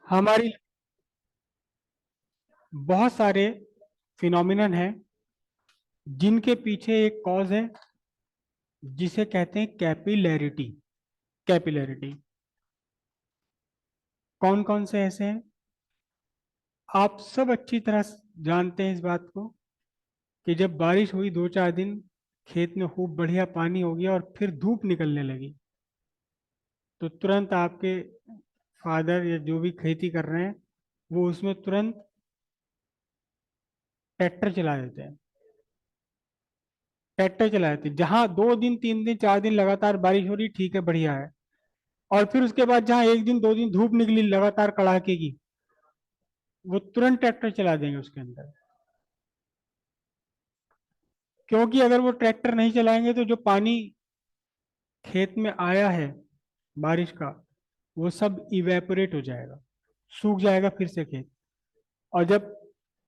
हमारी बहुत सारे फिनोमिनन हैं जिनके पीछे एक कॉज है जिसे कहते हैं कैपिलैरिटी। कैपिलैरिटी कौन कौन से ऐसे हैं? आप सब अच्छी तरह जानते हैं इस बात को कि जब बारिश हुई 2-4 दिन, खेत में खूब बढ़िया पानी हो गया और फिर धूप निकलने लगी, तो तुरंत आपके फादर या जो भी खेती कर रहे हैं वो उसमें तुरंत ट्रैक्टर चला देते हैं। ट्रैक्टर चला देते हैं जहां 2 दिन 3 दिन 4 दिन लगातार बारिश हो रही, ठीक है, बढ़िया है। और फिर उसके बाद जहां 1 दिन 2 दिन धूप निकली लगातार कड़ाके की, वो तुरंत ट्रैक्टर चला देंगे उसके अंदर। क्योंकि अगर वो ट्रैक्टर नहीं चलाएंगे तो जो पानी खेत में आया है बारिश का, वो सब इवेपोरेट हो जाएगा, सूख जाएगा फिर से खेत। और जब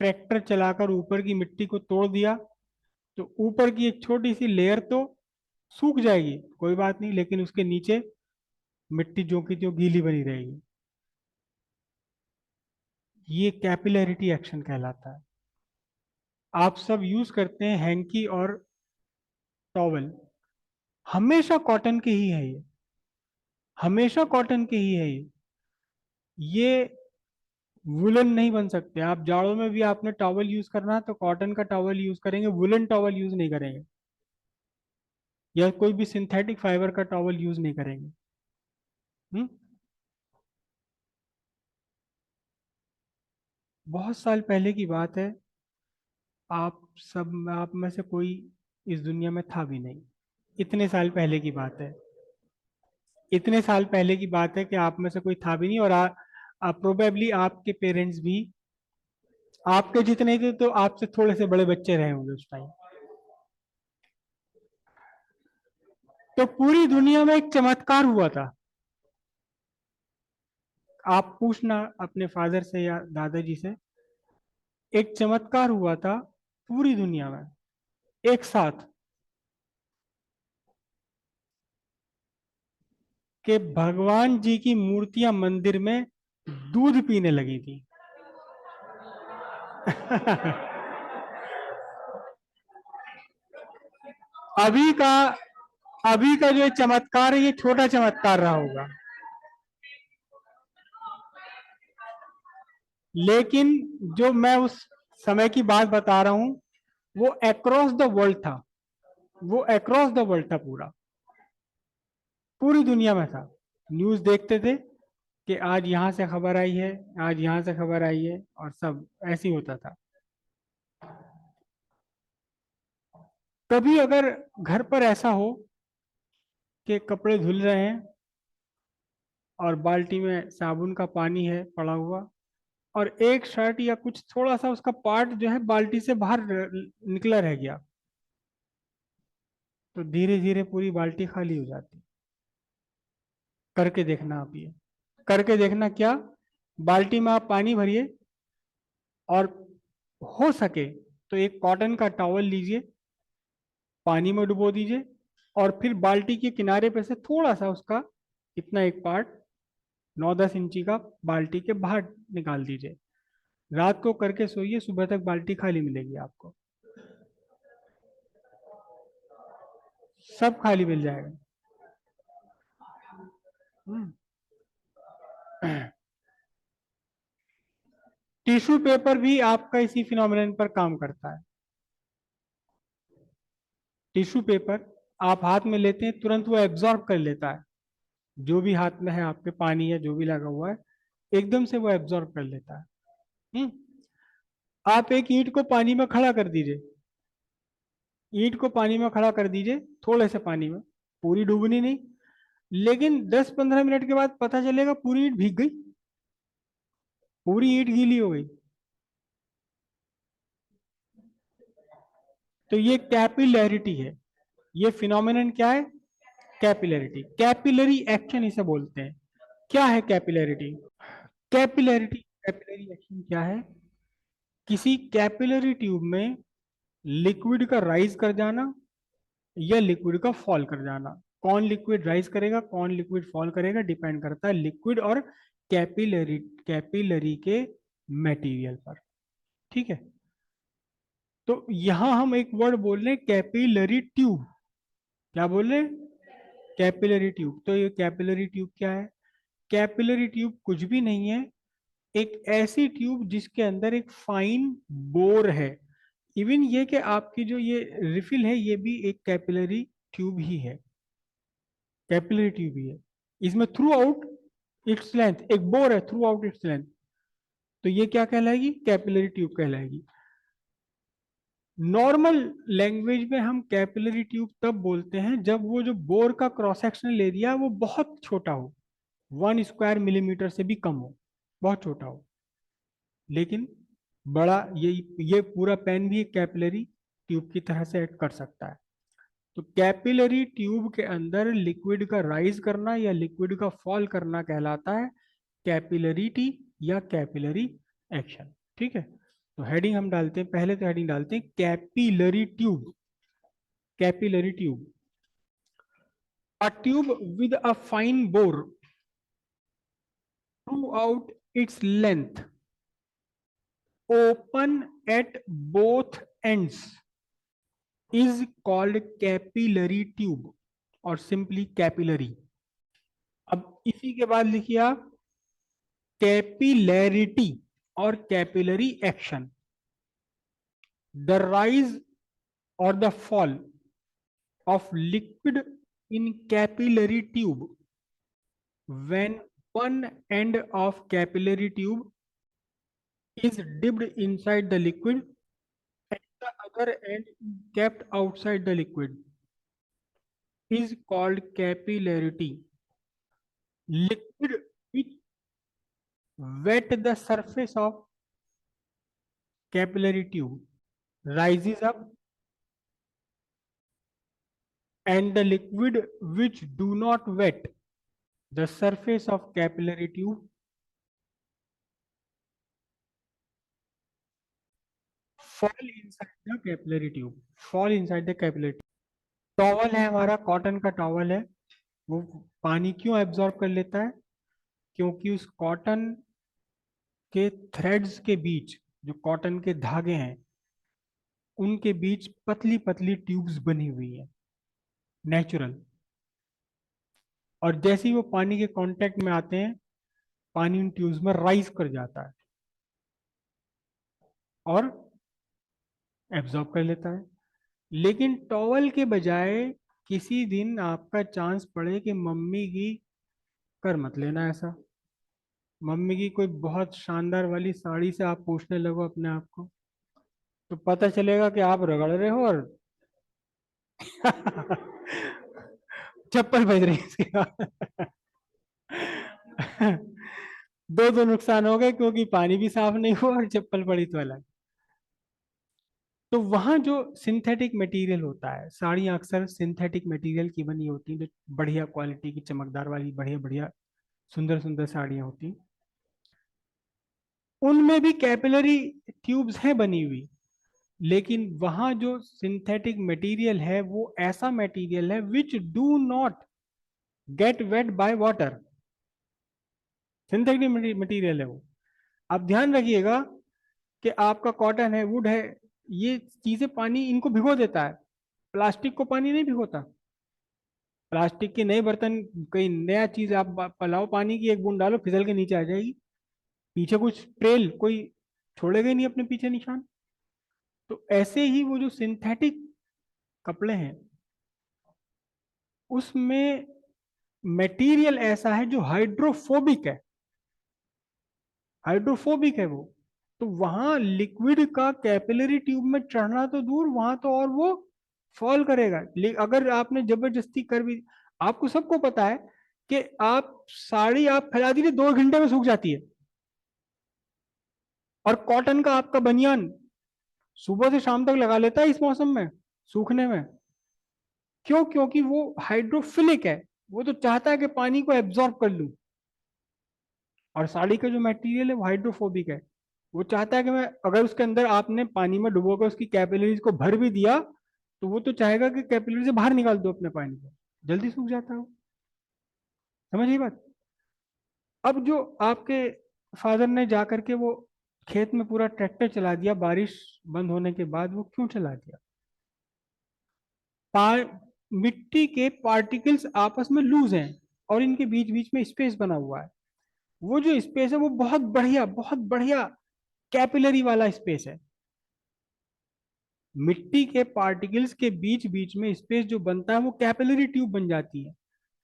ट्रैक्टर चलाकर ऊपर की मिट्टी को तोड़ दिया तो ऊपर की एक छोटी सी लेयर तो सूख जाएगी, कोई बात नहीं, लेकिन उसके नीचे मिट्टी जो की जो गीली बनी रहेगी। ये कैपिलैरिटी एक्शन कहलाता है। आप सब यूज करते हैं हैंकी और टॉवल, हमेशा कॉटन के ही है ये, हमेशा कॉटन के ही है ये वुलन नहीं बन सकते। आप जाड़ों में भी आपने टॉवल यूज करना है तो कॉटन का टॉवल यूज करेंगे, वुलन टॉवल यूज नहीं करेंगे, या कोई भी सिंथेटिक फाइबर का टॉवल यूज नहीं करेंगे। हम्म। बहुत साल पहले की बात है, आप में से कोई इस दुनिया में था भी नहीं। इतने साल पहले की बात है, इतने साल पहले की बात है कि आप में से कोई था भी नहीं, और प्रोबेबली आपके पेरेंट्स भी आपके जितने थे तो आपसे थोड़े से बड़े बच्चे रहे होंगे उस टाइम। तो पूरी दुनिया में एक चमत्कार हुआ था। आप पूछना अपने फादर से या दादाजी से, एक चमत्कार हुआ था पूरी दुनिया में एक साथ, कि भगवान जी की मूर्तियां मंदिर में दूध पीने लगी थी। अभी का अभी का जो चमत्कार है ये छोटा चमत्कार रहा होगा, लेकिन जो मैं उस समय की बात बता रहा हूं वो अक्रॉस द वर्ल्ड था। वो अक्रॉस द वर्ल्ड था, पूरा, पूरी दुनिया में था। न्यूज देखते थे कि आज यहां से खबर आई है, आज यहां से खबर आई है, और सब ऐसे ही होता था। कभी अगर घर पर ऐसा हो कि कपड़े धुल रहे हैं और बाल्टी में साबुन का पानी है पड़ा हुआ, और एक शर्ट या कुछ थोड़ा सा उसका पार्ट जो है बाल्टी से बाहर निकला रह गया, तो धीरे धीरे पूरी बाल्टी खाली हो जाती। करके देखना आप ये, करके देखना क्या, बाल्टी में आप पानी भरिए और हो सके तो एक कॉटन का टॉवल लीजिए, पानी में डुबो दीजिए, और फिर बाल्टी के किनारे पे से थोड़ा सा उसका इतना एक पार्ट 9-10 इंची का बाल्टी के बाहर निकाल दीजिए। रात को करके सोइए, सुबह तक बाल्टी खाली मिलेगी आपको, सब खाली मिल जाएगा। हम्म। टिश्यू पेपर भी आपका इसी फिनोमिनन पर काम करता है। टिश्यू पेपर आप हाथ में लेते हैं, तुरंत वो एब्जॉर्ब कर लेता है, जो भी हाथ में है आपके, पानी है जो भी लगा हुआ है, एकदम से वो एब्जॉर्ब कर लेता है। हम्म। आप एक ईंट को पानी में खड़ा कर दीजिए, ईंट को पानी में खड़ा कर दीजिए, थोड़े से पानी में, पूरी डूबनी नहीं, लेकिन 10-15 मिनट के बाद पता चलेगा पूरी ईंट भीग गई, पूरी ईंट गीली हो गई। तो ये कैपिलैरिटी है, ये फिनोमिनन क्या है? कैपिलैरिटी, कैपिलरी एक्शन इसे बोलते हैं। क्या है कैपिलैरिटी? कैपिलैरिटी, कैपिलरी एक्शन क्या है? किसी कैपिलरी ट्यूब में लिक्विड का राइज कर जाना या लिक्विड का फॉल कर जाना। कौन लिक्विड राइज करेगा, कौन लिक्विड फॉल करेगा, डिपेंड करता है लिक्विड और कैपिलरी कैपिलरी के मटेरियल पर। ठीक है, तो यहां हम एक वर्ड बोल रहे हैं कैपिलरी ट्यूब। क्या बोल रहे हैं? Capillary tube. तो ये कैपिलरी ट्यूब क्या है? कैपिलरी ट्यूब कुछ भी नहीं है, एक ऐसी ट्यूब जिसके अंदर एक फाइन बोर है। इवन ये कि आपकी जो ये रिफिल है ये भी एक कैपिलरी ट्यूब ही है, कैपिलरी ट्यूब ही है। इसमें थ्रू आउट इट्स लेंथ एक बोर है, थ्रू आउट इट्स लेंथ। तो ये क्या कहलाएगी? कैपिलरी ट्यूब कहलाएगी। नॉर्मल लैंग्वेज में हम कैपिलरी ट्यूब तब बोलते हैं जब वो जो बोर का क्रॉस सेक्शनल एरिया वो बहुत छोटा हो, 1 स्क्वायर मिलीमीटर से भी कम हो, बहुत छोटा हो। लेकिन बड़ा ये पूरा पेन भी एक कैपिलरी ट्यूब की तरह से एक्ट कर सकता है। तो कैपिलरी ट्यूब के अंदर लिक्विड का राइज करना या लिक्विड का फॉल करना कहलाता है कैपिलरिटी या कैपिलरी एक्शन। ठीक है, तो हेडिंग हम डालते हैं, पहले तो हेडिंग डालते हैं capillary tube. Capillary tube, a tube with a fine bore through out its length, open at both ends, is called capillary tube और सिंपली कैपिलरी। अब इसी के बाद लिखिए आप कैपिलैरिटी और कैपिलरी एक्शन। द राइज और the fall of liquid in capillary tube when one end of capillary tube is dipped inside the liquid and the other end is kept outside the liquid is called capillarity. Liquid which wet the surface of capillary tube rises up, and the liquid which do not wet the surface of capillary tube fall inside the capillary tube, fall inside the capillary tube. Towel है हमारा, cotton का towel है, वो पानी क्यों absorb कर लेता है? क्योंकि उस कॉटन के थ्रेड्स के बीच, जो कॉटन के धागे हैं उनके बीच पतली पतली ट्यूब्स बनी हुई है, नेचुरल। और जैसे ही वो पानी के कांटेक्ट में आते हैं, पानी उन ट्यूब्स में राइज कर जाता है और एब्जॉर्ब कर लेता है। लेकिन टॉवल के बजाय किसी दिन आपका चांस पड़े कि मम्मी की, कर मत लेना ऐसा, मम्मी की कोई बहुत शानदार वाली साड़ी से आप पूछने लगो अपने आप को, तो पता चलेगा कि आप रगड़ रहे हो और चप्पल बज रही है इसके बाद। दो दो नुकसान हो गए, क्योंकि पानी भी साफ नहीं हुआ और चप्पल पड़ी तो अलग। तो वहां जो सिंथेटिक मटेरियल होता है, साड़ियाँ अक्सर सिंथेटिक मटेरियल की बनी होती हैं, जो बढ़िया क्वालिटी की चमकदार वाली बढ़िया बढ़िया सुंदर सुंदर साड़ियाँ होती हैं, उनमें भी कैपिलरी ट्यूब्स हैं बनी हुई। लेकिन वहां जो सिंथेटिक मटेरियल है वो ऐसा मटेरियल है which do not gate weight by water, synthetic material है वो। आप ध्यान रखिएगा कि आपका कॉटन है, वुड है, ये चीजें पानी इनको भिगो देता है, प्लास्टिक को पानी नहीं भिगोता। प्लास्टिक के नए बर्तन, कोई नया चीज आप पलाओ, पानी की एक बूंद डालो फिसल के नीचे आ जाएगी, पीछे कुछ ट्रेल कोई छोड़ेगा ही नहीं अपने पीछे निशान। तो ऐसे ही वो जो सिंथेटिक कपड़े हैं उसमें मटेरियल ऐसा है जो हाइड्रोफोबिक है, हाइड्रोफोबिक है वो। तो वहां लिक्विड का कैपिलरी ट्यूब में चढ़ना तो दूर, वहां तो और वो फॉल करेगा। अगर आपने जबरदस्ती कर भी, आपको सबको पता है कि आप साड़ी आप फैला दीजिए 2 घंटे में सूख जाती है, और कॉटन का आपका बनियान सुबह से शाम तक लगा लेता है इस मौसम में सूखने में। क्यों? क्योंकि वो हाइड्रोफिलिक है, वो तो चाहता है कि पानी को एब्जॉर्ब कर लूं। और साड़ी का जो मटेरियल है वो हाइड्रोफोबिक है, वो चाहता है कि मैं, अगर उसके अंदर आपने पानी में डुबोकर उसकी कैपिलरीज को भर भी दिया तो वो तो चाहेगा कि कैपिलरी से बाहर निकाल दो अपने पानी को, जल्दी सूख जाता है वो। समझिए बात। अब जो आपके फादर ने जा करके वो खेत में पूरा ट्रैक्टर चला दिया बारिश बंद होने के बाद, वो क्यों चला दिया? मिट्टी के पार्टिकल्स आपस में लूज हैं और इनके बीच बीच में स्पेस बना हुआ है। वो जो स्पेस है वो बहुत बढ़िया कैपिलरी वाला स्पेस है। मिट्टी के पार्टिकल्स के बीच बीच में स्पेस जो बनता है वो कैपिलरी ट्यूब बन जाती है,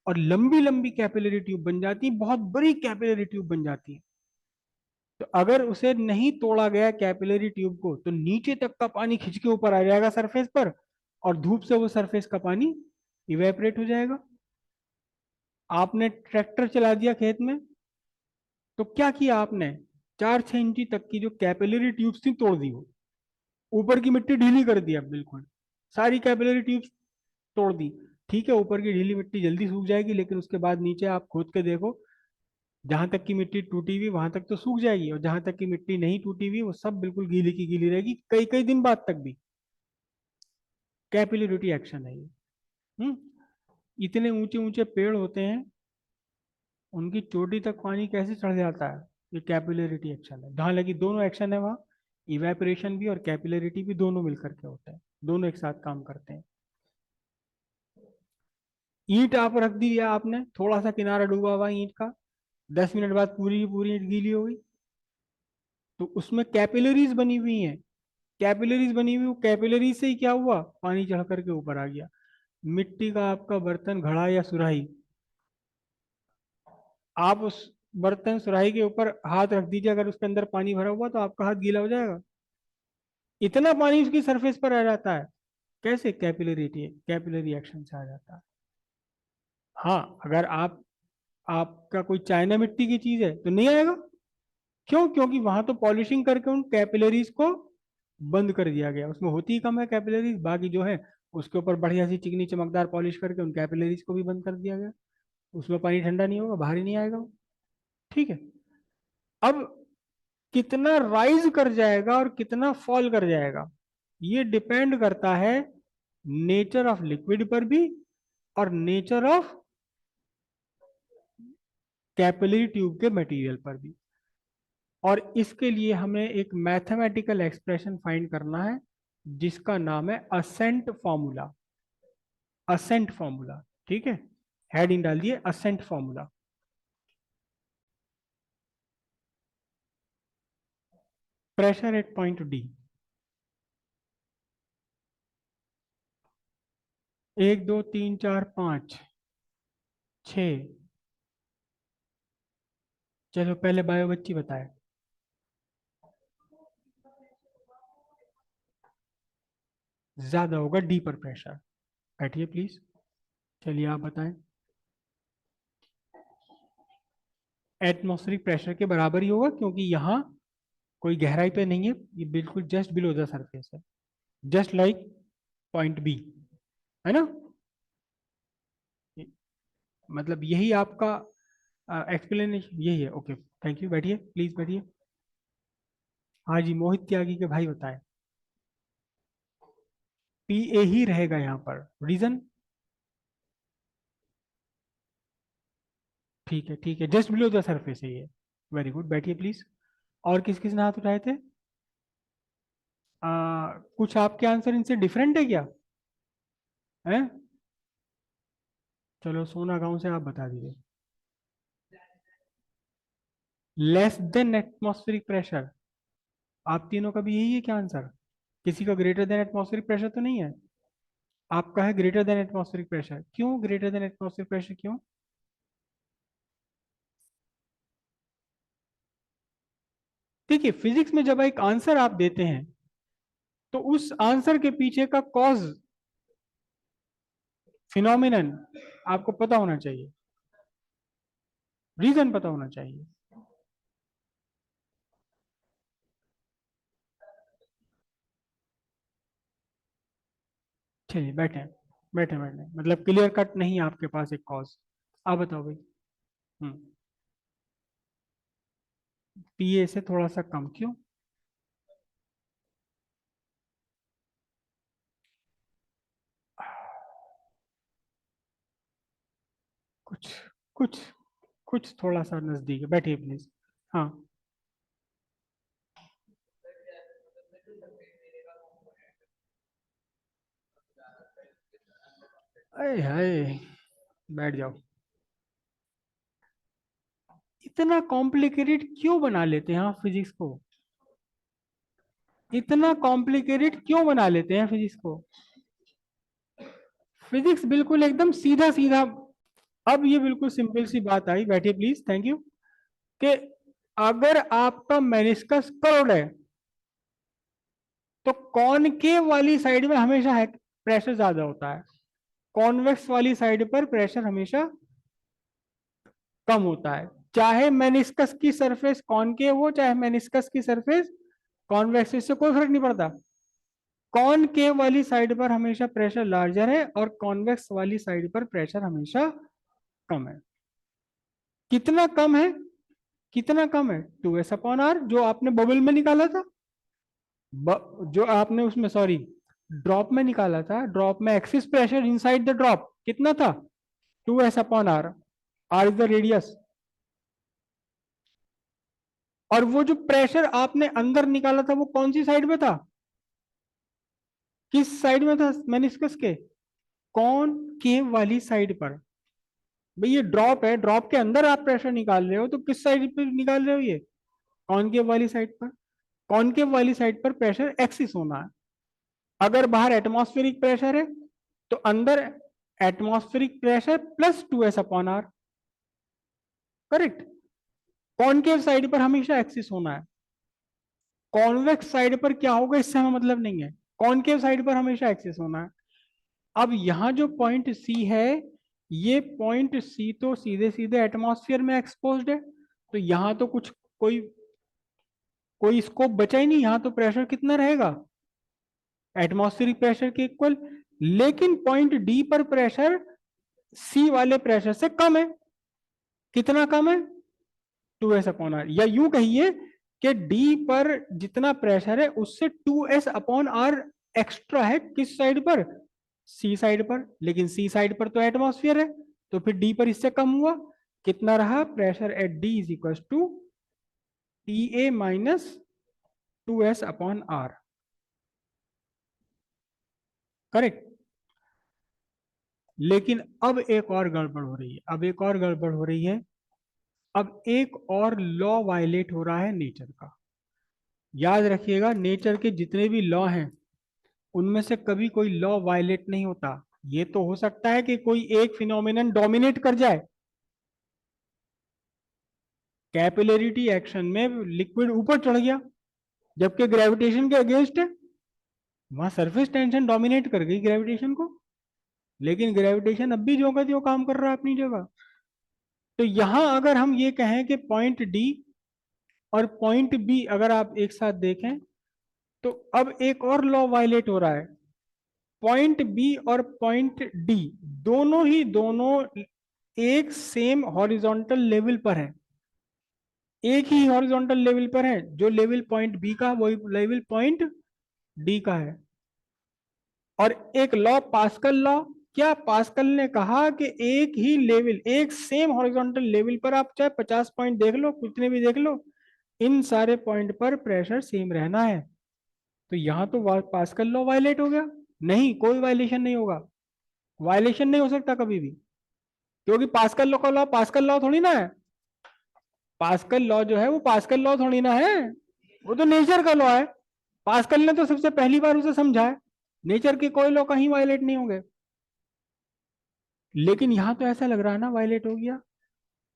और लंबी लंबी कैपिलरी ट्यूब बन जाती है, बहुत बड़ी कैपिलरी ट्यूब बन जाती है। तो अगर उसे नहीं तोड़ा गया कैपिलरी ट्यूब को, तो नीचे तक का पानी खिंच के ऊपर आ जाएगा सरफेस पर, और धूप से वो सरफेस का पानी इवेपोरेट हो जाएगा। आपने ट्रैक्टर चला दिया खेत में, तो क्या किया आपने? 4-6 इंची तक की जो कैपिलरी ट्यूब्स थी तोड़ दी, वो ऊपर की मिट्टी ढीली कर दिया बिल्कुल, सारी कैपिलरी ट्यूब्स तोड़ दी। ठीक है, ऊपर की ढीली मिट्टी जल्दी सूख जाएगी, लेकिन उसके बाद नीचे आप खोद के देखो, जहां तक की मिट्टी टूटी हुई वहां तक तो सूख जाएगी, और जहां तक की मिट्टी नहीं टूटी हुई वो सब बिल्कुल गीली की गीली रहेगी, कई कई दिन बाद तक भी। कैपिलरिटी एक्शन है ये। हम्म इतने ऊंचे ऊंचे पेड़ होते हैं, उनकी चोटी तक पानी कैसे चढ़ जाता है? ये कैपिलरिटी एक्शन है। जहां लगी दोनों एक्शन है वहां इवेपोरेशन भी और कैपिलरिटी भी दोनों मिलकर के होते हैं, दोनों एक साथ काम करते हैं। ईंट आप रख दी या आपने, थोड़ा सा किनारा डूबा हुआ ईंट का, 10 मिनट बाद पूरी की पूरी ईंट गीली हो गई, तो उसमें कैपिलरीज बनी हुई हैं। कैपिलरीज बनी हुई, कैपिलरीज से ही क्या हुआ, पानी चढ़ करके ऊपर आ गया। मिट्टी का आपका बर्तन, घड़ा या सुराही, आप उस बर्तन सुराही के ऊपर हाथ रख दीजिए, अगर उसके अंदर पानी भरा हुआ तो आपका हाथ गीला हो जाएगा। इतना पानी उसकी सरफेस पर आ जाता है। कैसे? कैपिलरी एक्शन से आ जाता है। हाँ, अगर आपका कोई चाइना मिट्टी की चीज है तो नहीं आएगा। क्यों? क्योंकि वहां तो पॉलिशिंग करके उन कैपिलरीज को बंद कर दिया गया, उसमें होती ही कम है कैपिलरीज, बाकी जो है उसके ऊपर बढ़िया सी चिकनी चमकदार पॉलिश करके उन कैपिलरीज को भी बंद कर दिया गया। उसमें पानी ठंडा नहीं होगा, बाहर ही नहीं आएगा वो। ठीक है। अब कितना राइज कर जाएगा और कितना फॉल कर जाएगा, ये डिपेंड करता है नेचर ऑफ लिक्विड पर भी, और नेचर ऑफ कैपिलरी ट्यूब के मटेरियल पर भी। और इसके लिए हमें एक मैथमेटिकल एक्सप्रेशन फाइंड करना है, जिसका नाम है असेंट फॉर्मूला। Ascent formula. ठीक है, हेडिंग डाल दिए असेंट formula. Pressure at point D, 1 2 3 4 5 6। चलो पहले बायो बच्ची बताए। ज्यादा होगा डी पर प्रेशर। बैठिए प्लीज। चलिए आप बताएं। एटमॉस्फेरिक प्रेशर के बराबर ही होगा, क्योंकि यहाँ कोई गहराई पे नहीं है, ये बिल्कुल जस्ट बिलो द सरफेस है, जस्ट लाइक पॉइंट बी, है ना? मतलब यही आपका एक्सप्लेनेशन यही है। ओके, थैंक यू, बैठिए प्लीज बैठिए। हाँ जी, मोहित त्यागी के भाई बताएं। पी ए ही रहेगा यहाँ पर, रीजन? ठीक है, ठीक है, जस्ट बिलो द सरफेस है ये। वेरी गुड, बैठिए प्लीज। और किस किस ने हाथ उठाए थे? कुछ आपके आंसर इनसे डिफरेंट है क्या? है? चलो सोना गांव से आप बता दीजिए। Less than atmospheric pressure. आप तीनों का भी यही है क्या आंसर? किसी का ग्रेटर देन एटमॉस्फेरिक प्रेशर तो नहीं है? आपका है ग्रेटर देन एटमॉस्फेरिक प्रेशर। क्यों ग्रेटर देन एटमॉस्फेरिक प्रेशर, क्यों? देखिए, फिजिक्स में जब एक आंसर आप देते हैं, तो उस आंसर के पीछे का कॉज, फिनोमिनन आपको पता होना चाहिए, रीजन पता होना चाहिए। चलिए बैठे, बैठे बैठे, मतलब क्लियर कट नहीं है आपके पास एक कॉज। आप बताओ भाई। हम्म पीए से थोड़ा सा कम, क्यों? कुछ कुछ कुछ थोड़ा सा नजदीक है, बैठिए प्लीज। हाँ। अरे हाय, बैठ जाओ। इतना कॉम्प्लिकेटेड क्यों बना लेते हैं आप फिजिक्स को? इतना कॉम्प्लिकेटेड क्यों बना लेते हैं फिजिक्स को? फिजिक्स बिल्कुल एकदम सीधा सीधा। अब ये बिल्कुल सिंपल सी बात आई, बैठिए प्लीज, थैंक यू। कि अगर आपका मेनिस्कस कर्व्ड है तो कॉनकेव वाली साइड में हमेशा है प्रेशर ज्यादा होता है, कॉन्वेक्स वाली साइड पर प्रेशर हमेशा कम होता है। चाहे मेनिस्कस की सरफेस कॉनकेव हो, चाहे मेनिस्कस की सरफेस कॉन्वेक्स, इससे कोई फर्क नहीं पड़ता। कॉनकेव वाली साइड पर हमेशा प्रेशर लार्जर है और कॉन्वेक्स वाली साइड पर प्रेशर हमेशा कम है। कितना कम है? कितना कम है? 2s/r, जो आपने बबल में निकाला था। जो आपने उसमें, सॉरी, ड्रॉप में निकाला था। ड्रॉप में excess pressure inside the drop कितना था? 2s/r। R is the radius. और वो जो प्रेशर आपने अंदर निकाला था वो कौन सी साइड में था? किस साइड में था मेनिस्कस के? कौन केव वाली साइड पर। भाई ये ड्रॉप है, ड्रॉप के अंदर आप प्रेशर निकाल रहे हो तो किस साइड पे निकाल रहे हो ये? कॉनकेव वाली साइड पर। कॉनकेव वाली साइड पर प्रेशर एक्सिस होना है। अगर बाहर एटमॉस्फेरिक प्रेशर है तो अंदर atmospheric pressure plus 2s/r। Correct. Concave side पर हमेशा एक्सिस होना है। कॉन्वेक्स साइड पर क्या होगा इससे हमें मतलब नहीं है, कॉनकेव साइड पर हमेशा एक्सिस होना है। अब यहां जो पॉइंट सी है, ये पॉइंट सी तो सीधे सीधे एटमॉस्फेयर में एक्सपोज्ड है, तो यहां तो कुछ कोई कोई स्कोप बचा ही नहीं। यहां तो प्रेशर कितना रहेगा? एटमॉस्फेरिक प्रेशर के इक्वल। लेकिन पॉइंट डी पर प्रेशर सी वाले प्रेशर से कम है। कितना कम है? 2s/r। या यूं कहिए कि डी पर जितना प्रेशर है उससे 2s/r एक्स्ट्रा है। किस साइड पर? सी साइड पर। लेकिन सी साइड पर तो एटमॉस्फेयर है, तो फिर डी पर इससे कम हुआ। कितना रहा? Pressure at D is equal to Ta - 2s/r। Correct. लेकिन अब एक और गड़बड़ हो रही है, अब एक और गड़बड़ हो रही है। अब एक और लॉ वायलेट हो रहा है नेचर का। याद रखिएगा, नेचर के जितने भी लॉ हैं उनमें से कभी कोई लॉ वायलेट नहीं होता। ये तो हो सकता है कि कोई एक फिनोमिनन डोमिनेट कर जाए। कैपिलरिटी एक्शन में लिक्विड ऊपर चढ़ गया जबकि ग्रेविटेशन के अगेंस्ट है, वहां सरफेस टेंशन डोमिनेट कर गई ग्रेविटेशन को। लेकिन ग्रेविटेशन अब भी जो का त्यों काम कर रहा है अपनी जगह। तो यहां अगर हम ये कहें कि पॉइंट डी और पॉइंट बी अगर आप एक साथ देखें तो अब एक और लॉ वायलेट हो रहा है। पॉइंट बी और पॉइंट डी दोनों एक सेम हॉरिजॉन्टल लेवल पर है। एक ही हॉरिजॉन्टल लेवल पर है। जो लेवल पॉइंट बी का वही लेवल पॉइंट डी का है। और एक लॉ, पास्कल लॉ, क्या पास्कल ने कहा कि एक ही लेवल, एक सेम हॉरिजॉन्टल लेवल पर आप चाहे 50 पॉइंट देख लो, कितने भी देख लो, इन सारे पॉइंट पर प्रेशर सेम रहना है। तो यहां तो पास्कल लॉ वायलेट हो गया। नहीं, कोई वायलेशन नहीं होगा। वायलेशन नहीं हो सकता कभी भी, क्योंकि पास्कल लॉ का लॉ पास्कल लॉ थोड़ी ना है। पास्कल लॉ जो है वो पास्कल लॉ थोड़ी ना है, वो तो नेचर का लॉ है। पास्कल ने तो सबसे पहली बार उसे समझा है। नेचर के कोई लॉ कहीं वायलेट नहीं होंगे। लेकिन यहां तो ऐसा लग रहा है ना वायलेट हो गया।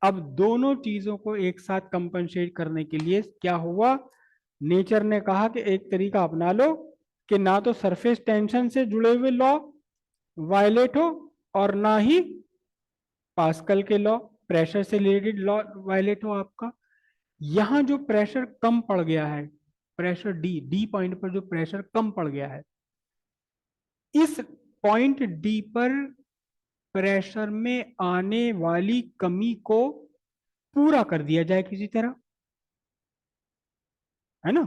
अब दोनों चीजों को एक साथ कंपनसेट करने के लिए क्या हुआ? नेचर ने कहा कि एक तरीका अपना लो कि ना तो सरफेस टेंशन से जुड़े हुए लॉ वायलेट हो और ना ही पास्कल के लॉ, प्रेशर से रिलेटेड लॉ वायलेट हो आपका। यहां जो प्रेशर कम पड़ गया है, प्रेशर डी, डी पॉइंट पर जो प्रेशर कम पड़ गया है, इस पॉइंट डी पर प्रेशर में आने वाली कमी को पूरा कर दिया जाए किसी तरह, है ना।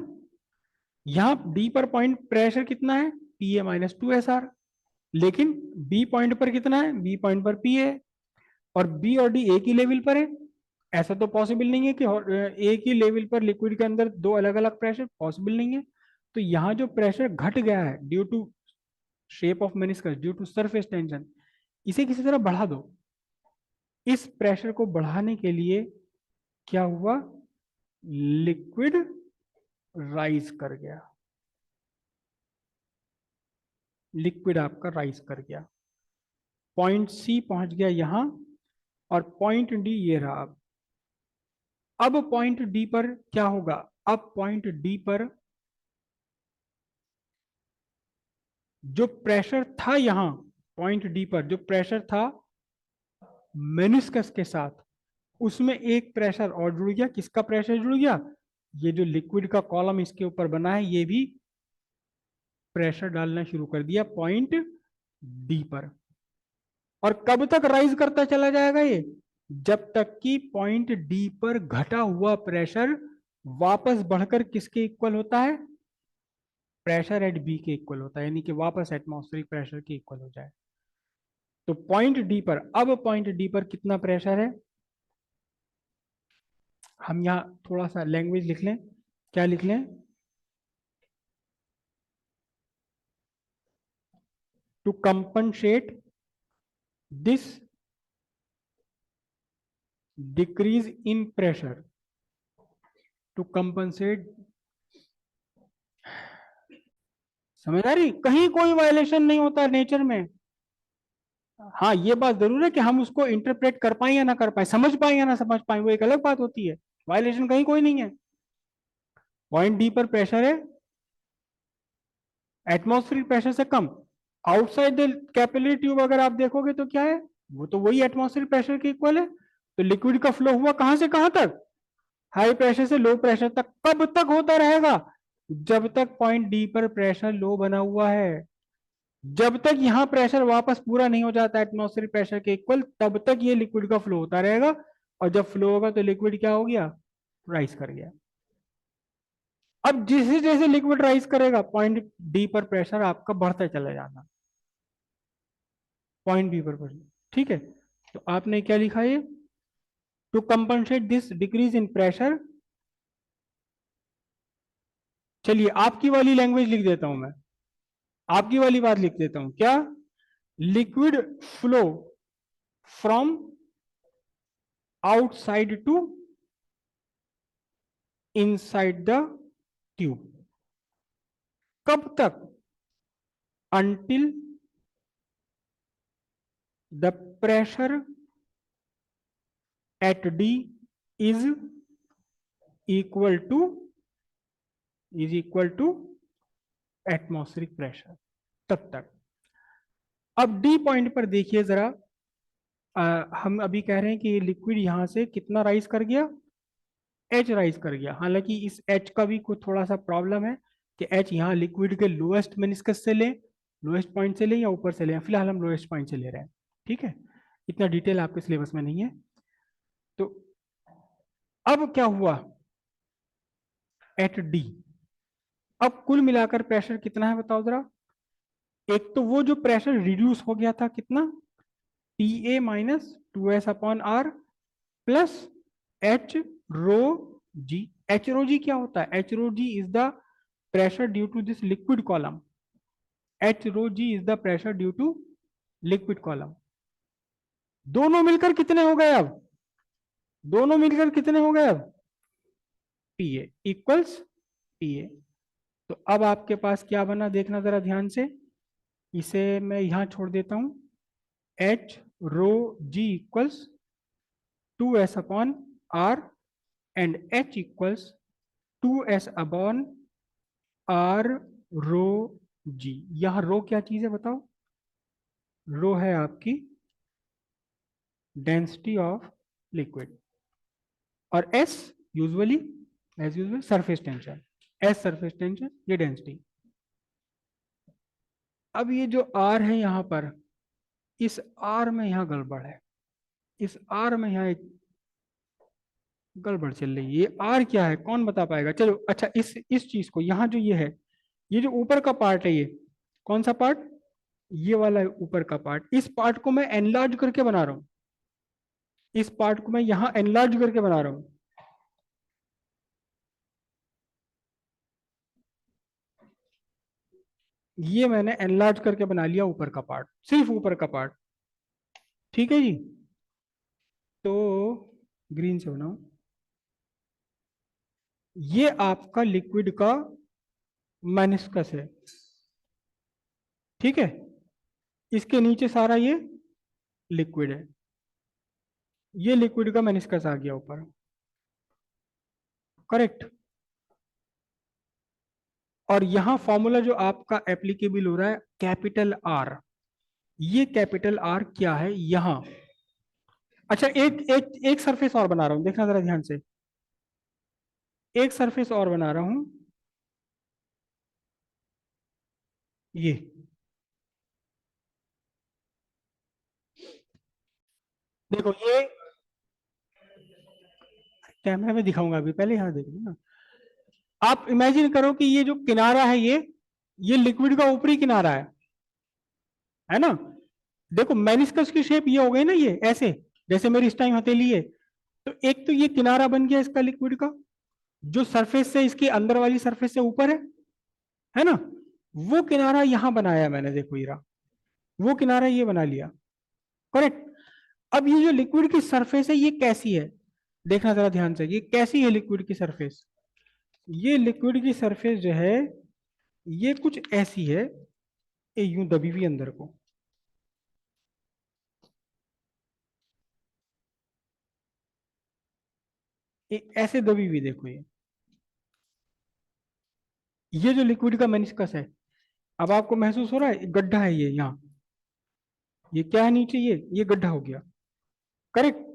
यहां डी पर पॉइंट प्रेशर कितना है? Pa - 2SR। लेकिन बी पॉइंट पर कितना है? बी पॉइंट पर पी है, और बी और डी एक ही लेवल पर है। ऐसा तो पॉसिबल नहीं है कि एक ही लेवल पर लिक्विड के अंदर दो अलग अलग प्रेशर, पॉसिबल नहीं है। तो यहाँ जो प्रेशर घट गया है due to shape of meniscus, due to surface tension, इसे किसी तरह बढ़ा दो। इस प्रेशर को बढ़ाने के लिए क्या हुआ, लिक्विड राइज कर गया, लिक्विड आपका राइज कर गया, पॉइंट सी पहुंच गया यहां, और पॉइंट डी ये रहा। अब पॉइंट डी पर क्या होगा, अब पॉइंट डी पर जो प्रेशर था, यहां पॉइंट डी पर जो प्रेशर था मेनिस्कस के साथ, उसमें एक प्रेशर और जुड़ गया। किसका प्रेशर जुड़ गया, ये जो लिक्विड का कॉलम इसके ऊपर बना है, ये भी प्रेशर डालना शुरू कर दिया पॉइंट डी पर। और कब तक राइज करता चला जाएगा ये, जब तक कि पॉइंट डी पर घटा हुआ प्रेशर वापस बढ़कर किसके इक्वल होता है, प्रेशर एट बी के इक्वल होता है, यानी कि वापस एटमॉस्फेरिक प्रेशर के इक्वल हो जाए। तो पॉइंट डी पर, अब पॉइंट डी पर कितना प्रेशर है, हम यहां थोड़ा सा लैंग्वेज लिख लें। क्या लिख लें, to compensate this decrease in pressure, to compensate, समझ आ रही, कहीं कोई वायलेशन नहीं होता नेचर में। हाँ ये बात जरूर है कि हम उसको इंटरप्रेट कर पाए या ना कर पाए, समझ पाए या ना समझ पाए, वो एक अलग बात होती है। वायलेशन कहीं कोई नहीं है। पॉइंट डी पर प्रेशर है एटमॉस्फेरिक प्रेशर से कम। आउटसाइड द कैपिलरी ट्यूब अगर आप देखोगे तो क्या है, वो तो वही एटमॉस्फेरिक प्रेशर के इक्वल है। तो लिक्विड का फ्लो हुआ कहां से कहां तक, हाई प्रेशर से लो प्रेशर तक। कब तक होता रहेगा, जब तक पॉइंट डी पर प्रेशर लो बना हुआ है। जब तक यहां प्रेशर वापस पूरा नहीं हो जाता एटमॉस्फेरिक प्रेशर के इक्वल, तब तक ये लिक्विड का फ्लो होता रहेगा। और जब फ्लो होगा तो लिक्विड क्या हो गया, राइज कर गया। अब जैसे जैसे लिक्विड राइज करेगा, पॉइंट डी पर प्रेशर आपका बढ़ता चला जाना, पॉइंट बी पर प्रेशर। ठीक है, तो आपने क्या लिखा है, to compensate this decrease in pressure. चलिए आपकी वाली लैंग्वेज लिख देता हूं मैं, आपकी वाली बात लिख देता हूं क्या, liquid flow from outside to inside the tube. कब तक, until the pressure at D is equal to atmospheric pressure, तब तक। अब डी पॉइंट पर देखिए जरा, हम अभी कह रहे हैं कि लिक्विड यहां से कितना राइज कर गया, एच राइज कर गया। हालांकि इस एच का भी कुछ थोड़ा सा प्रॉब्लम है कि एच यहाँ लिक्विड के लोएस्ट मेनिस्कस से ले, लोएस्ट पॉइंट से ले या ऊपर से ले, फिलहाल हम लोएस्ट पॉइंट से ले रहे हैं। ठीक है, इतना डिटेल आपके सिलेबस में नहीं है। तो अब क्या हुआ एट डी, अब कुल मिलाकर प्रेशर कितना है बताओ जरा। एक तो वो जो प्रेशर रिड्यूस हो गया था कितना, P A minus two S upon R plus H rho G. H rho G क्या होता है, H rho G is the pressure due to this liquid column, H rho G is the pressure due to liquid column. दोनों मिलकर कितने हो गए अब, दोनों मिलकर कितने हो गए अब, P A equals P A. तो अब आपके पास क्या बना देखना जरा ध्यान से, इसे मैं यहां छोड़ देता हूं, H rho G equals to S upon R and H equals to S upon are rho G. यहां रो क्या चीज है बताओ, रो है आपकी डेंसिटी ऑफ लिक्विड, और S usually as usual surface tension, S surface tension, ये density. अब ये जो आर है यहां पर, इस आर में यहां गड़बड़ है, इस आर में यहां एक गड़बड़ चल रही है। ये आर क्या है कौन बता पाएगा, चलो अच्छा इस चीज को, यहाँ जो ये है, ये जो ऊपर का पार्ट है, ये कौन सा पार्ट, ये वाला ऊपर का पार्ट, इस पार्ट को मैं एनलार्ज करके बना रहा हूं। इस पार्ट को मैं यहां एनलार्ज करके बना रहा हूं। ये मैंने एनलार्ज करके बना लिया ऊपर का पार्ट, सिर्फ ऊपर का पार्ट। ठीक है जी। तो ग्रीन से बनाऊं, ये आपका लिक्विड का मेनिस्कस है। ठीक है, इसके नीचे सारा ये लिक्विड है। ये लिक्विड का मेनिस्कस आ गया ऊपर। करेक्ट। और यहां फॉर्मूला जो आपका एप्लीकेबल हो रहा है कैपिटल आर, ये कैपिटल आर क्या है यहां। अच्छा, एक एक एक सरफेस और बना रहा हूं, देखना जरा ध्यान से। एक सरफेस और बना रहा हूं, ये। देखो ये कैमरा में दिखाऊंगा अभी, पहले यहां देख लो ना। आप इमेजिन करो कि ये जो किनारा है, ये लिक्विड का ऊपरी किनारा है ना। देखो मेनिस्कस की शेप ये हो गई ना, ये ऐसे, जैसे मेरी इस टाइम हथेली है। तो एक तो ये किनारा बन गया इसका लिक्विड का, जो सरफेस से इसकी अंदर वाली सरफेस से ऊपर है ना। वो किनारा यहां बनाया मैंने, देखो ये रहा, वो किनारा ये बना लिया। करेक्ट। अब ये जो लिक्विड की सरफेस है ये कैसी है, देखना जरा ध्यान से, ये कैसी है लिक्विड की सरफेस। ये लिक्विड की सरफेस जो है ये कुछ ऐसी है, ये यूं दबी हुई अंदर को। ये ऐसे दबी हुई, देखो ये जो लिक्विड का मेनिस्कस है। अब आपको महसूस हो रहा है गड्ढा है ये यहाँ, ये क्या है नीचे, ये गड्ढा हो गया। करेक्ट।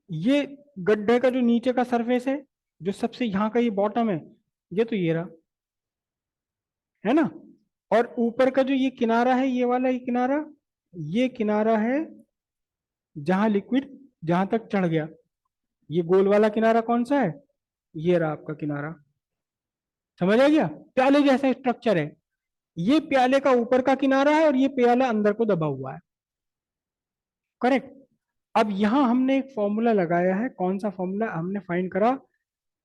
ये गड्ढे का जो नीचे का सरफेस है, जो सबसे यहाँ का ये बॉटम है, ये तो ये रहा, है ना। और ऊपर का जो ये किनारा है, ये वाला ये किनारा, ये किनारा है जहां लिक्विड जहां तक चढ़ गया। ये गोल वाला किनारा कौन सा है, ये रहा आपका किनारा। समझ आ गया, प्याले जैसा स्ट्रक्चर है। ये प्याले का ऊपर का किनारा है और ये प्याला अंदर को दबा हुआ है। करेक्ट। अब यहां हमने एक फॉर्मूला लगाया है, कौन सा फॉर्मूला हमने फाइंड करा,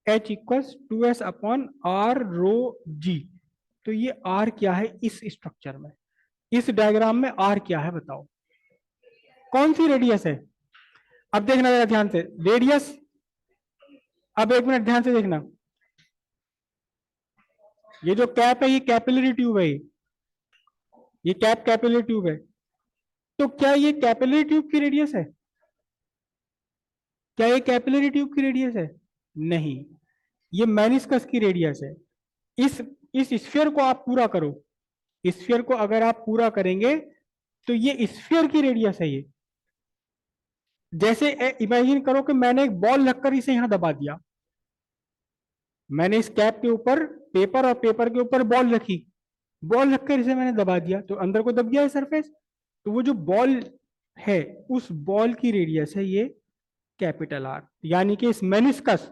H equals to S upon are rho G. तो ये आर क्या है इस स्ट्रक्चर में, इस डायग्राम में आर क्या है बताओ, कौन सी रेडियस है। अब देखना जरा ध्यान से रेडियस। अब एक मिनट ध्यान से देखना, ये जो कैप है ये कैपिलरी ट्यूब है, ये कैप कैपिलरी ट्यूब है। तो क्या ये कैपिलरी ट्यूब की रेडियस है, क्या ये कैपिलरी ट्यूब की रेडियस है, नहीं, ये मेनिस्कस की रेडियस है। इस इस स्फीयर को आप पूरा करो, स्फीयर को अगर आप पूरा करेंगे तो ये स्फीयर की रेडियस है ये। जैसे इमेजिन करो कि मैंने एक बॉल रखकर इसे यहां दबा दिया, मैंने इस कैप के ऊपर पेपर और पेपर के ऊपर बॉल रखी, बॉल रखकर इसे मैंने दबा दिया तो अंदर को दब गया है सरफेस। तो वो जो बॉल है उस बॉल की रेडियस है ये कैपिटल आर। यानी कि इस मेनिस्कस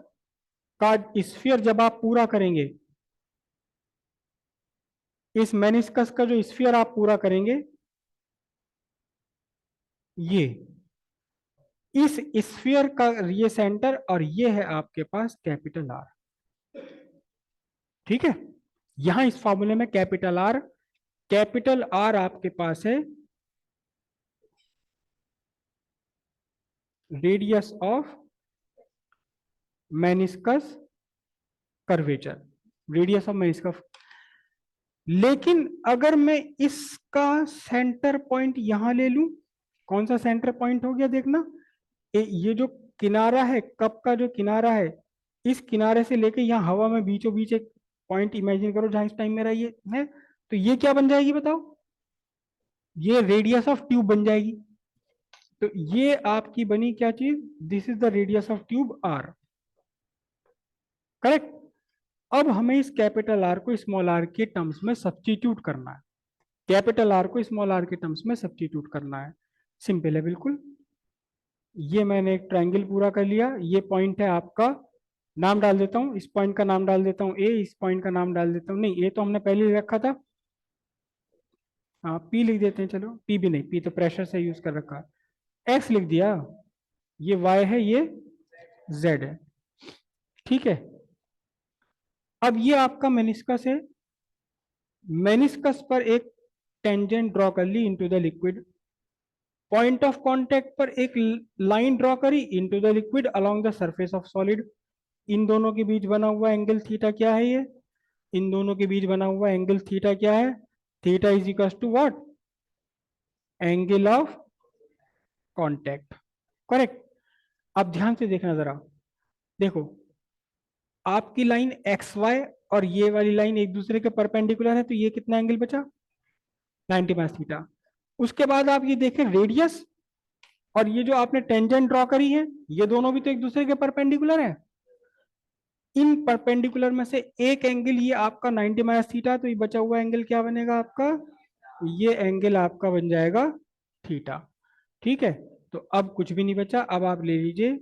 का स्फीयर जब आप पूरा करेंगे, इस मेनिस्कस का जो स्फीयर आप पूरा करेंगे, ये इस स्फीयर का ये सेंटर और ये है आपके पास कैपिटल आर। ठीक है, यहां इस फॉर्मूले में कैपिटल आर आपके पास है radius of meniscus curvature, radius of meniscus. लेकिन अगर मैं इसका सेंटर पॉइंट यहां ले लूं, कौन सा सेंटर पॉइंट हो गया देखना, ये जो किनारा है, कप का जो किनारा है, इस किनारे से लेके यहाँ हवा में बीचों बीच एक पॉइंट इमेजिन करो जहां इस टाइम मेरा ये है। तो ये क्या बन जाएगी बताओ, ये रेडियस ऑफ ट्यूब बन जाएगी। तो ये आपकी बनी क्या चीज, this is the radius of tube R. Correct. अब हमें इस कैपिटल आर को स्मॉल आर के टर्म्स में सब्स्टिट्यूट करना है, कैपिटल आर को स्मॉल आर के टर्म्स में सब्स्टिट्यूट करना है। सिंपल है बिल्कुल। ये मैंने एक ट्रायंगल पूरा कर लिया, ये पॉइंट है आपका, नाम डाल देता हूँ, इस पॉइंट का नाम डाल देता हूँ ए, इस पॉइंट का नाम डाल देता हूँ, नहीं ए तो हमने पहले ही रखा था, हाँ पी लिख देते हैं, चलो पी भी नहीं, पी तो प्रेशर से यूज कर रखा है, एक्स लिख दिया। ये y है, ये z है। ठीक है, अब ये आपका मेनिस्कस है। मेनिस्कस पर एक टेंजेंट ड्रॉ कर ली into the liquid. Point of contact पर एक लाइन ड्रॉ करी into the liquid along the surface of solid. इन दोनों के बीच बना हुआ एंगल थीटा क्या है? ये इन दोनों के बीच बना हुआ एंगल थीटा क्या है? Theta is equal to what? Angle of contact. Correct. अब ध्यान से देखना जरा, देखो आपकी लाइन एक्स वाई और ये वाली लाइन एक दूसरे के परपेंडिकुलर है, तो ये कितना एंगल बचा? 90 माइनस थीटा। उसके बाद आप ये देखें रेडियस और ये जो आपने टेंजेंट ड्रॉ करी है, ये दोनों भी तो एक दूसरे के परपेंडिकुलर है। इन परपेंडिकुलर में से एक एंगल ये आपका 90 माइनस थीटा, तो ये बचा हुआ एंगल क्या बनेगा आपका? ये एंगल आपका बन जाएगा थीटा। ठीक है, तो अब कुछ भी नहीं बचा। अब आप ले लीजिए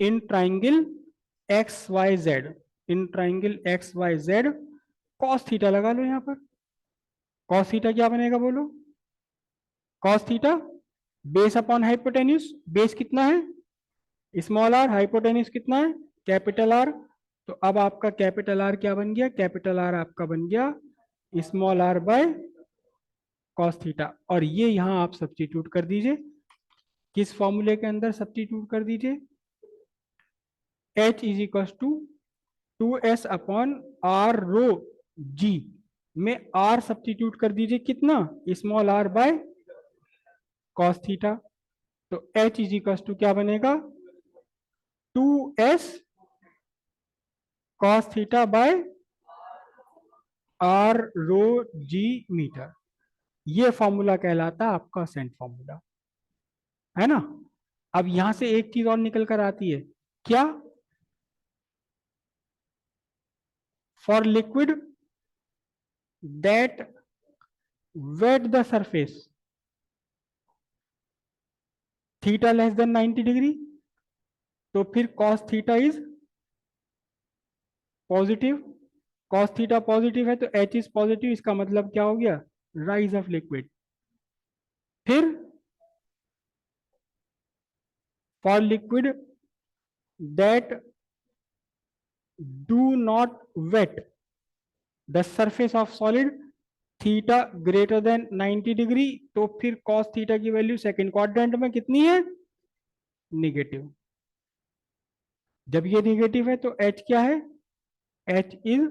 in triangle X Y Z, in triangle X Y Z cos theta लगा लो यहां पर। कॉस थीटा क्या बनेगा बोलो? Cos theta base upon hypotenuse. Base कितना है? Small R. हाइपोटेन्यूज कितना है? Capital R. तो अब आपका कैपिटल आर क्या बन गया? कैपिटल आर आपका बन गया small are by cos theta. और ये यहां आप सब्स्टिट्यूट कर दीजिए। किस फॉर्मूले के अंदर सब्स्टिट्यूट कर दीजिए? H is equal to 2s upon are rho g में r सब्स्टिट्यूट कर दीजिए कितना? Small are by cos theta. तो H इज इक्वल टू क्या बनेगा? 2s cos theta by r rho g metre. ये फॉर्मूला कहलाता है आपका सेंट फॉर्मूला, है ना। अब यहां से एक चीज और निकल कर आती है, क्या? For liquid that wet the surface theta less than 90 degree, तो फिर cos theta is positive. Cos theta positive है तो एच इज पॉजिटिव, इसका मतलब क्या हो गया? Rise of liquid. फिर for liquid that do not wet the surface of solid theta greater than 90 degree, तो फिर कॉस थीटा की वैल्यू सेकंड क्वाड्रेंट में कितनी है? निगेटिव। जब ये निगेटिव है तो एच क्या है? H is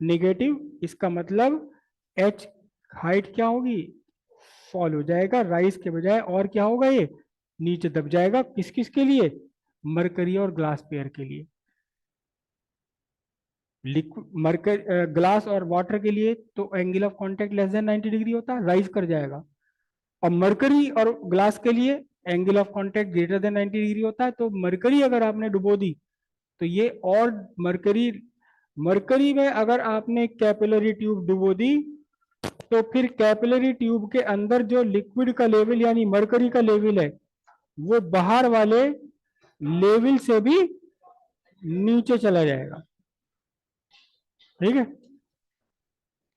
negative. इसका मतलब एच हाइट क्या होगी? फॉल हो जाएगा, राइज के बजाय और क्या होगा? ये नीचे दब जाएगा। किस किस के लिए? मरकरी और ग्लास पेयर के लिए। लिक्विड मरकर ग्लास और वाटर के लिए तो angle of contact less than 90 degree होता है, राइज कर जाएगा। और मरकरी और ग्लास के लिए angle of contact greater than 90 degree होता है, तो मरकरी अगर आपने डुबो दी तो ये और मरकरी, मरकरी में अगर आपने कैपिलरी ट्यूब डुबो दी तो फिर कैपिलरी ट्यूब के अंदर जो लिक्विड का लेवल यानी मरकरी का लेवल है वो बाहर वाले लेवल से भी नीचे चला जाएगा। ठीक है।